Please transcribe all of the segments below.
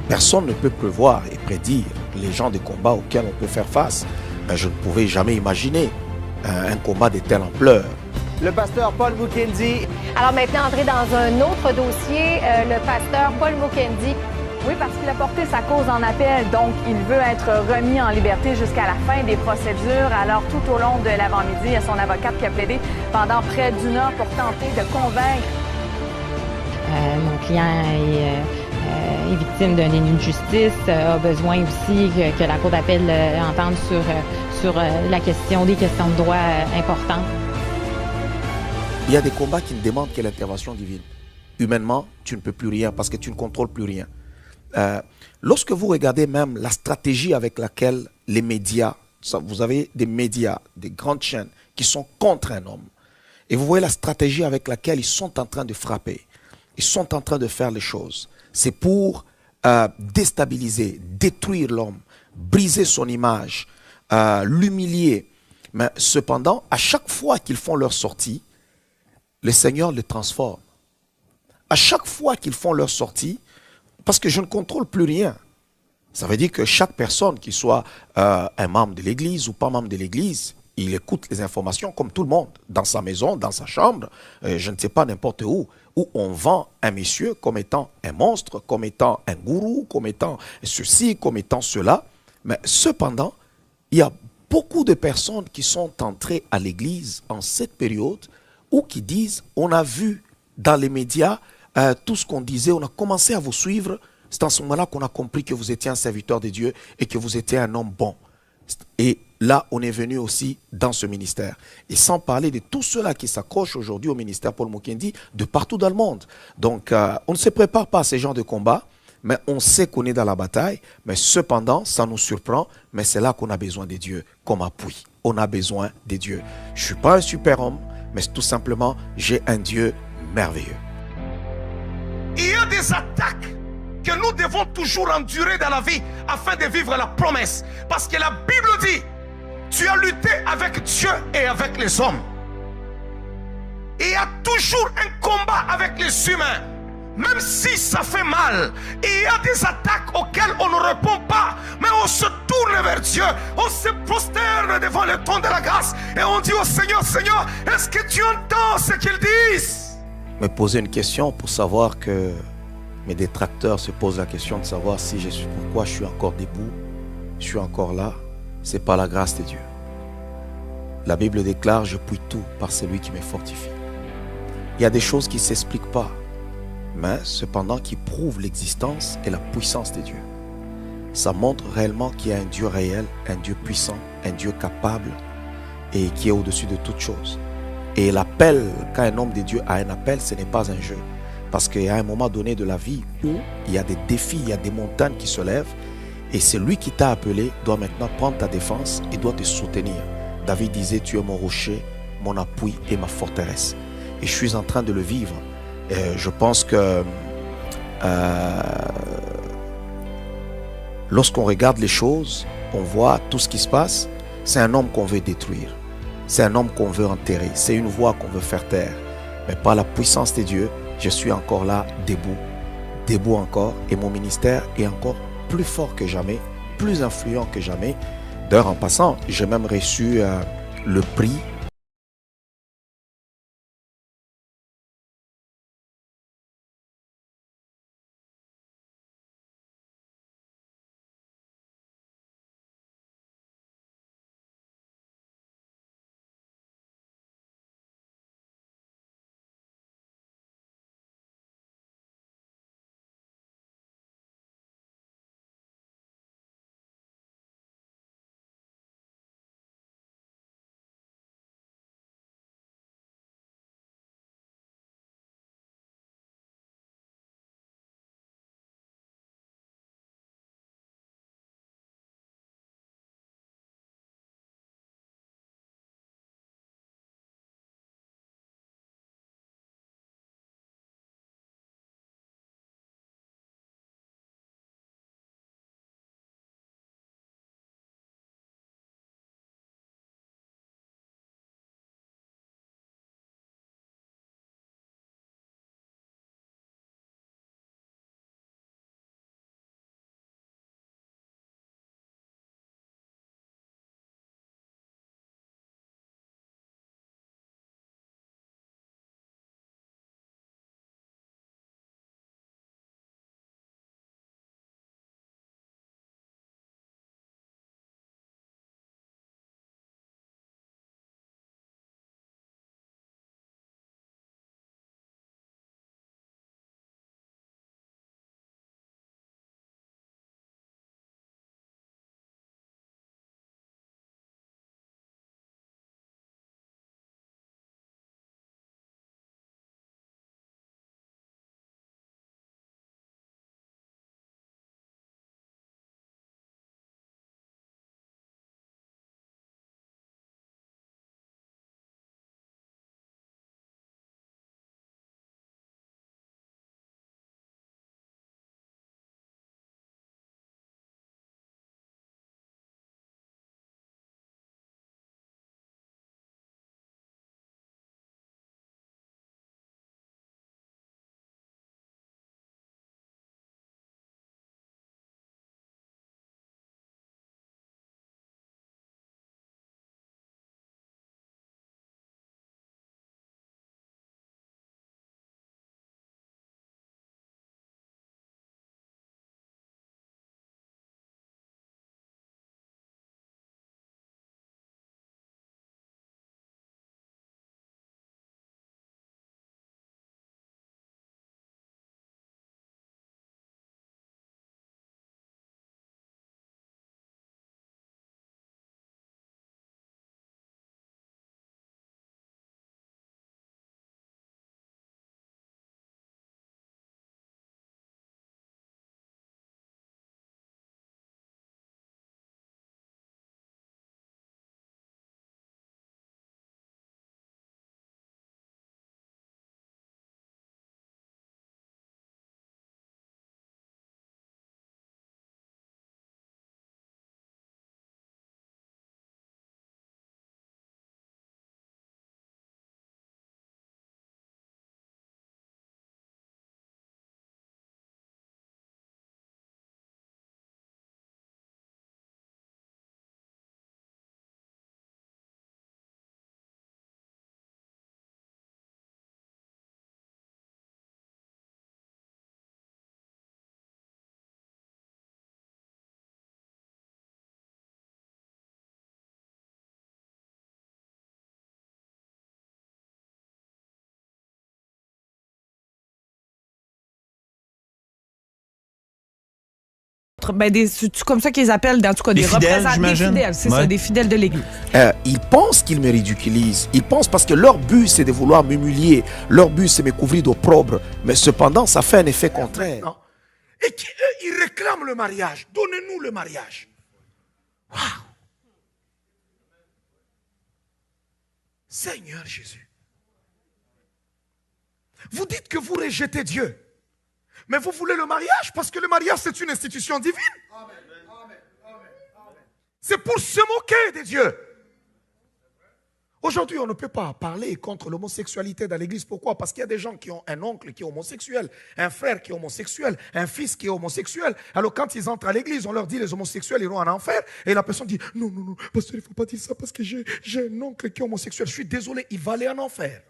Personne ne peut prévoir et prédire les genres de combats auxquels on peut faire face. Je ne pouvais jamais imaginer un combat de telle ampleur. Le pasteur Paul Mukendi. Alors maintenant, entrer dans un autre dossier, le pasteur Paul Mukendi. Oui, parce qu'il a porté sa cause en appel, donc il veut être remis en liberté jusqu'à la fin des procédures. Alors tout au long de l'avant-midi, il y a son avocate qui a plaidé pendant près d'une heure pour tenter de convaincre. Mon client est victime d'un déni de justice, a besoin aussi que la Cour d'appel entende sur la question, des questions de droit importantes. Il y a des combats qui ne demandent que l'intervention divine. Humainement, tu ne peux plus rien parce que tu ne contrôles plus rien. Lorsque vous regardez même la stratégie avec laquelle les médias, vous avez des médias, des grandes chaînes qui sont contre un homme, et vous voyez la stratégie avec laquelle ils sont en train de frapper, ils sont en train de faire les choses, c'est pour déstabiliser, détruire l'homme, briser son image, l'humilier. Mais cependant, à chaque fois qu'ils font leur sortie, le Seigneur les transforme. À chaque fois qu'ils font leur sortie, parce que je ne contrôle plus rien. Ça veut dire que chaque personne, qui soit un membre de l'église ou pas membre de l'église, il écoute les informations comme tout le monde, dans sa maison, dans sa chambre, je ne sais pas n'importe où on vend un monsieur comme étant un monstre, comme étant un gourou, comme étant ceci, comme étant cela. Mais cependant, il y a beaucoup de personnes qui sont entrées à l'église en cette période ou qui disent, on a vu dans les médias tout ce qu'on disait, on a commencé à vous suivre. C'est en ce moment-là qu'on a compris que vous étiez un serviteur de Dieu et que vous étiez un homme bon. Et là, on est venu aussi dans ce ministère. Et sans parler de tous ceux-là qui s'accrochent aujourd'hui au ministère Paul Mukendi de partout dans le monde. Donc, on ne se prépare pas à ces genres de combats, mais on sait qu'on est dans la bataille. Mais cependant, ça nous surprend, mais c'est là qu'on a besoin de Dieu comme appui. On a besoin de Dieu. Je ne suis pas un super-homme, mais tout simplement, j'ai un Dieu merveilleux. Il y a des attaques que nous devons toujours endurer dans la vie afin de vivre la promesse. Parce que la Bible dit, tu as lutté avec Dieu et avec les hommes. Il y a toujours un combat avec les humains. Même si ça fait mal, il y a des attaques auxquelles on ne répond pas, mais on se tourne vers Dieu, on se prosterne devant le trône de la grâce et on dit au Seigneur, Seigneur, est-ce que tu entends ce qu'ils disent? Me poser une question pour savoir que mes détracteurs se posent la question de savoir si pourquoi je suis encore debout, je suis encore là, c'est par la grâce de Dieu. La Bible déclare, je puis tout par celui qui me fortifie. Il y a des choses qui ne s'expliquent pas, mais cependant qui prouvent l'existence et la puissance de Dieu. Ça montre réellement qu'il y a un Dieu réel, un Dieu puissant, un Dieu capable et qui est au-dessus de toutes choses. Et l'appel, quand un homme de Dieu a un appel, ce n'est pas un jeu. Parce qu'il y a un moment donné de la vie où il y a des défis, il y a des montagnes qui se lèvent. Et celui qui t'a appelé doit maintenant prendre ta défense et doit te soutenir. David disait, tu es mon rocher, mon appui et ma forteresse. Et je suis en train de le vivre. Et je pense que lorsqu'on regarde les choses, on voit tout ce qui se passe. C'est un homme qu'on veut détruire. C'est un homme qu'on veut enterrer. C'est une voix qu'on veut faire taire. Mais par la puissance de Dieu, je suis encore là, debout encore. Et mon ministère est encore plus fort que jamais, plus influent que jamais. D'ailleurs, en passant, j'ai même reçu le prix apôtres, c'est comme ça qu'ils appellent, en tout cas, des fidèles, représentants, des j'imagine. fidèles, c'est ça, des fidèles de l'Église. Ils pensent qu'ils me ridiculisent. Ils pensent parce que leur but, c'est de vouloir m'humilier. Leur but, c'est me couvrir d'opprobre. Mais cependant, ça fait un effet contraire. Non. Et ils réclament le mariage. Donnez-nous le mariage. Waouh! Seigneur Jésus. Vous dites que vous rejetez Dieu. Mais vous voulez le mariage parce que le mariage, c'est une institution divine. C'est pour se moquer de Dieu. Aujourd'hui, on ne peut pas parler contre l'homosexualité dans l'église. Pourquoi? Parce qu'il y a des gens qui ont un oncle qui est homosexuel, un frère qui est homosexuel, un fils qui est homosexuel. Alors quand ils entrent à l'église, on leur dit les homosexuels iront en enfer. Et la personne dit, non, non, non, pasteur, il ne faut pas dire ça parce que j'ai un oncle qui est homosexuel. Je suis désolé, il va aller en enfer.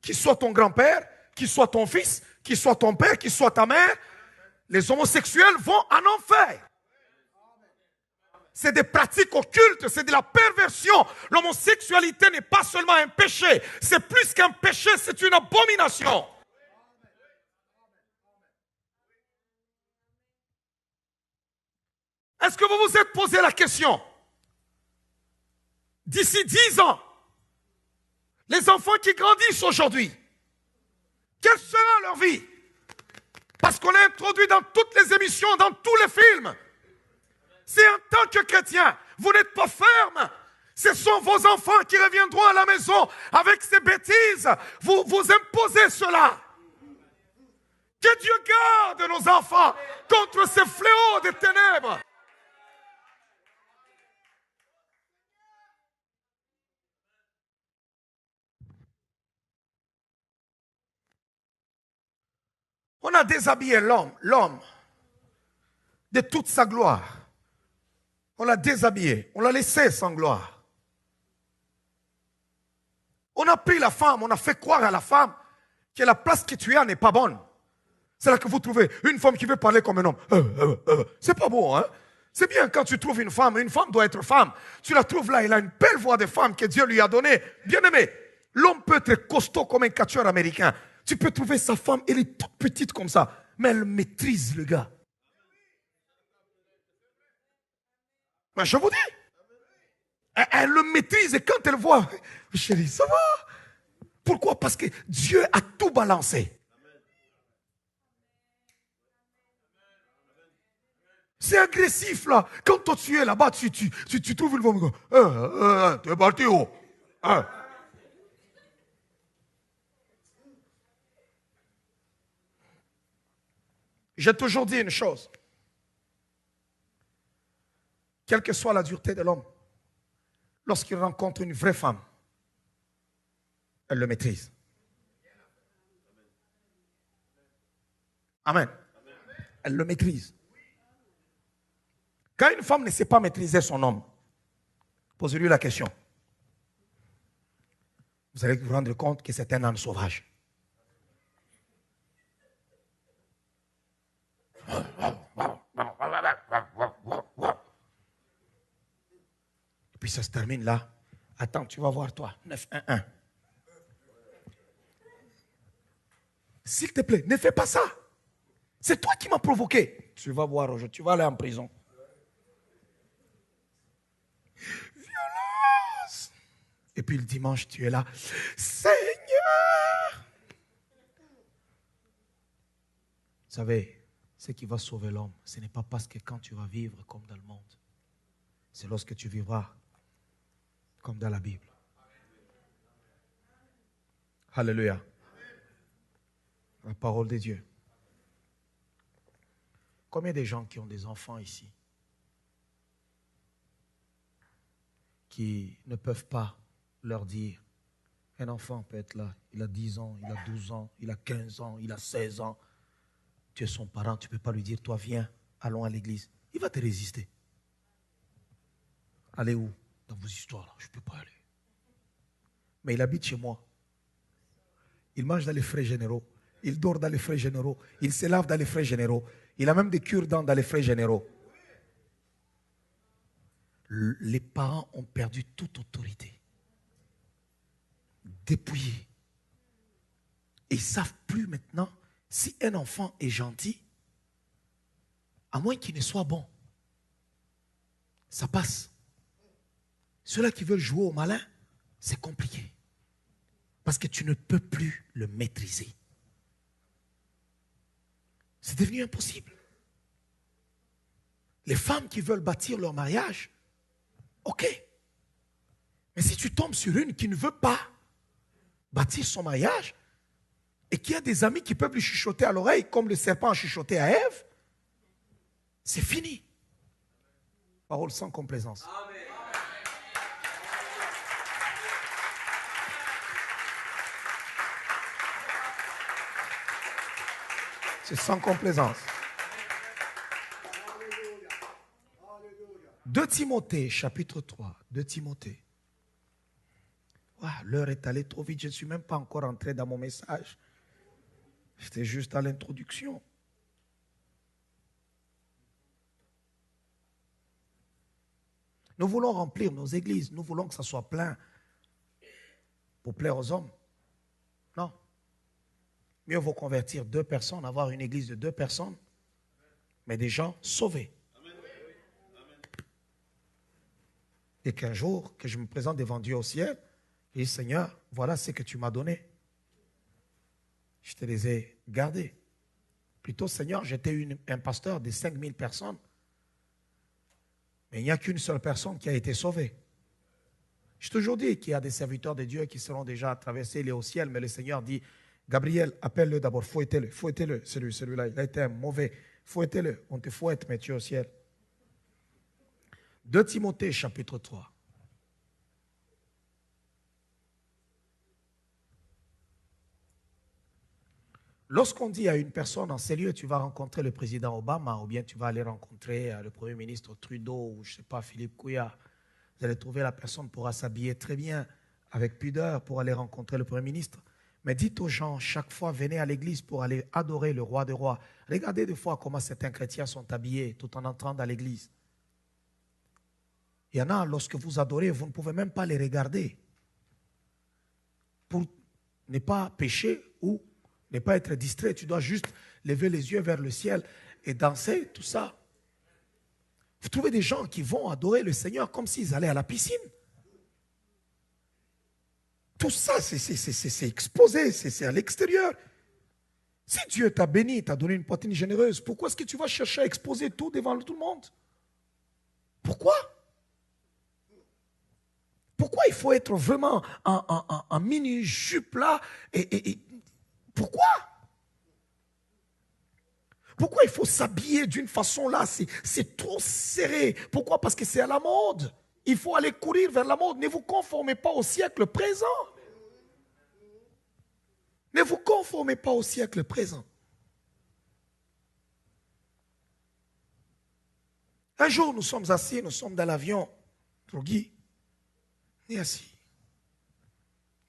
Qu'il soit ton grand-père, qu'il soit ton fils, qu'il soit ton père, qu'il soit ta mère, les homosexuels vont en enfer. C'est des pratiques occultes, c'est de la perversion. L'homosexualité n'est pas seulement un péché, c'est plus qu'un péché, c'est une abomination. Est-ce que vous vous êtes posé la question? D'ici 10 ans, les enfants qui grandissent aujourd'hui, quelle sera leur vie? Parce qu'on l'a introduit dans toutes les émissions, dans tous les films. C'est en tant que chrétien, vous n'êtes pas ferme. Ce sont vos enfants qui reviendront à la maison avec ces bêtises. Vous imposez cela. Que Dieu garde nos enfants contre ces fléaux des ténèbres. On a déshabillé l'homme de toute sa gloire. On l'a déshabillé, on l'a laissé sans gloire. On a pris la femme, on a fait croire à la femme que la place que tu as n'est pas bonne. C'est là que vous trouvez une femme qui veut parler comme un homme. C'est pas beau, hein? C'est bien quand tu trouves une femme doit être femme. Tu la trouves là, elle a une belle voix de femme que Dieu lui a donnée. Bien aimé, l'homme peut être costaud comme un catcheur américain. Tu peux trouver sa femme, elle est toute petite comme ça, mais elle maîtrise le gars. Mais je vous dis, elle le maîtrise et quand elle voit, chérie, ça va? Pourquoi? Parce que Dieu a tout balancé. C'est agressif là. Quand toi tu es là-bas, tu trouves une femme. Tu es parti où? J'ai toujours dit une chose. Quelle que soit la dureté de l'homme, lorsqu'il rencontre une vraie femme, elle le maîtrise. Amen. Elle le maîtrise. Quand une femme ne sait pas maîtriser son homme, posez-lui la question. Vous allez vous rendre compte que c'est un âne sauvage. Et puis ça se termine là. Attends, tu vas voir toi. 9-1-1. S'il te plaît, ne fais pas ça. C'est toi qui m'as provoqué. Tu vas voir aujourd'hui, tu vas aller en prison. Violence. Et puis le dimanche, tu es là. Seigneur. Vous savez, ce qui va sauver l'homme, ce n'est pas parce que quand tu vas vivre comme dans le monde, c'est lorsque tu vivras comme dans la Bible. Alléluia. La parole de Dieu. Combien de gens qui ont des enfants ici qui ne peuvent pas leur dire, un enfant peut être là, il a 10 ans, il a 12 ans, il a 15 ans, il a 16 ans. Tu es son parent, tu ne peux pas lui dire, toi viens, allons à l'église. Il va te résister. Allez où? Dans vos histoires là, je ne peux pas aller. Mais il habite chez moi. Il mange dans les frais généraux. Il dort dans les frais généraux. Il se lave dans les frais généraux. Il a même des cure-dents dans les frais généraux. Les parents ont perdu toute autorité. Dépouillés. Et ils ne savent plus maintenant si un enfant est gentil, à moins qu'il ne soit bon. Ça passe. Ceux-là qui veulent jouer au malin, c'est compliqué. Parce que tu ne peux plus le maîtriser. C'est devenu impossible. Les femmes qui veulent bâtir leur mariage, ok. Mais si tu tombes sur une qui ne veut pas bâtir son mariage et qui a des amis qui peuvent lui chuchoter à l'oreille comme le serpent a chuchoté à Ève, c'est fini. Parole sans complaisance. Amen. C'est sans complaisance. 2 Timothée, chapitre 3. 2 Timothée. Wow, l'heure est allée trop vite. Je ne suis même pas encore entré dans mon message. J'étais juste à l'introduction. Nous voulons remplir nos églises. Nous voulons que ça soit plein pour plaire aux hommes. Non. Mieux vaut convertir 2 personnes, avoir une église de 2 personnes, mais des gens sauvés. Et qu'un jour, que je me présente devant Dieu au ciel, et dis, Seigneur, voilà ce que tu m'as donné. Je te les ai gardés. Plutôt, Seigneur, j'étais un pasteur de 5000 personnes, mais il n'y a qu'une seule personne qui a été sauvée. Je t'ai toujours dit qu'il y a des serviteurs de Dieu qui seront déjà traversés les au ciel, mais le Seigneur dit, Gabriel, appelle-le d'abord, fouettez-le, celui-là, il a été un mauvais, fouettez-le, on te fouette, mais tu es au ciel. 2 Timothée, chapitre 3. Lorsqu'on dit à une personne, en ces lieux, tu vas rencontrer le président Obama, ou bien tu vas aller rencontrer le premier ministre Trudeau, ou je ne sais pas, Philippe Couillard, vous allez trouver la personne pourra s'habiller très bien, avec pudeur, pour aller rencontrer le premier ministre. Mais dites aux gens, chaque fois, venez à l'église pour aller adorer le roi des rois. Regardez des fois comment certains chrétiens sont habillés tout en entrant dans l'église. Il y en a, lorsque vous adorez, vous ne pouvez même pas les regarder. Pour ne pas pécher ou ne pas être distrait, tu dois juste lever les yeux vers le ciel et danser, tout ça. Vous trouvez des gens qui vont adorer le Seigneur comme s'ils allaient à la piscine. Tout ça, c'est exposé, c'est à l'extérieur. Si Dieu t'a béni, t'a donné une poitrine généreuse, pourquoi est-ce que tu vas chercher à exposer tout devant tout le monde? Pourquoi? Pourquoi il faut être vraiment en mini-jupe là et pourquoi? Pourquoi il faut s'habiller d'une façon là? C'est trop serré. Pourquoi? Parce que c'est à la mode. Il faut aller courir vers la mode. Ne vous conformez pas au siècle présent. Ne vous conformez pas au siècle présent. Un jour, nous sommes assis, nous sommes dans l'avion. Guy, il est assis.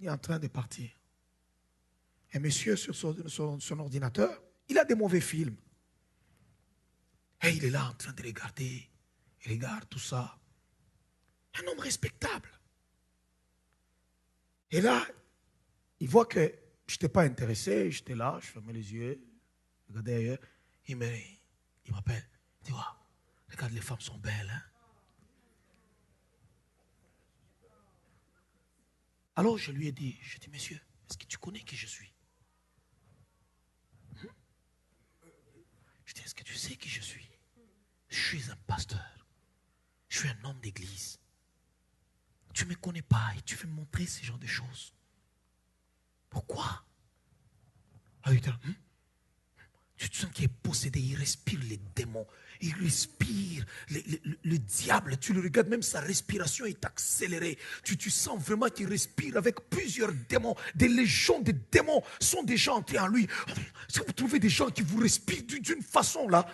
Il est en train de partir. Un monsieur sur son ordinateur, il a des mauvais films. Et il est là en train de regarder. Il regarde tout ça. Un homme respectable. Et là, il voit que je n'étais pas intéressé, j'étais là, je fermais les yeux, je regardais ailleurs. Il m'appelle. Il dit, wow, regarde, les femmes sont belles. Hein? Alors je lui ai dit, monsieur, est-ce que tu connais qui je suis? Je dis, est-ce que tu sais qui je suis? Je suis un pasteur. Je suis un homme d'église. Tu ne me connais pas et tu veux me montrer ce genre de choses. Pourquoi? Ah, il dit, tu te sens qu'il est possédé, il respire les démons, il respire le diable, tu le regardes, même sa respiration est accélérée. Tu sens vraiment qu'il respire avec plusieurs démons, des légions de démons sont déjà entrés en lui. Est-ce que vous trouvez des gens qui vous respirent d'une façon là?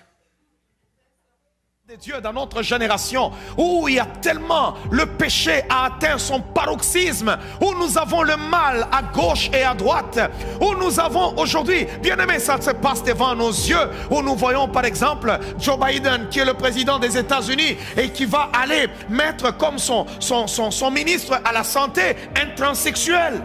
De Dieu dans notre génération où il y a tellement le péché a atteint son paroxysme, où nous avons le mal à gauche et à droite, où nous avons aujourd'hui, bien aimé, ça se passe devant nos yeux, où nous voyons par exemple Joe Biden qui est le président des États-Unis et qui va aller mettre comme son ministre à la santé un transsexuel.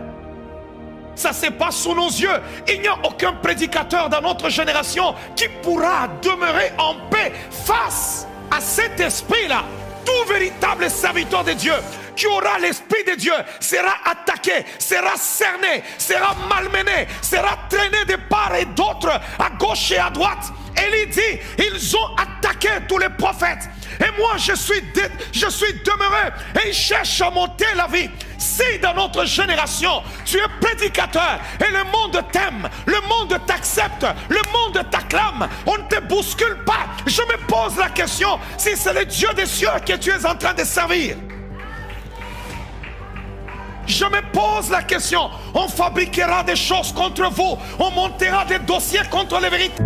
Ça se passe sous nos yeux. Il n'y a aucun prédicateur dans notre génération qui pourra demeurer en paix face à cet esprit-là. Tout véritable serviteur de Dieu qui aura l'esprit de Dieu sera attaqué, sera cerné, sera malmené, sera traîné de part et d'autre, à gauche et à droite. Élie dit, ils ont attaqué tous les prophètes. Et moi, je suis demeuré et ils cherchent à monter la vie. Si dans notre génération, tu es prédicateur et le monde t'aime, le monde t'accepte, le monde t'acclame, on ne te bouscule pas. Je me pose la question, si c'est le Dieu des cieux que tu es en train de servir. Je me pose la question, on fabriquera des choses contre vous, on montera des dossiers contre les vérités.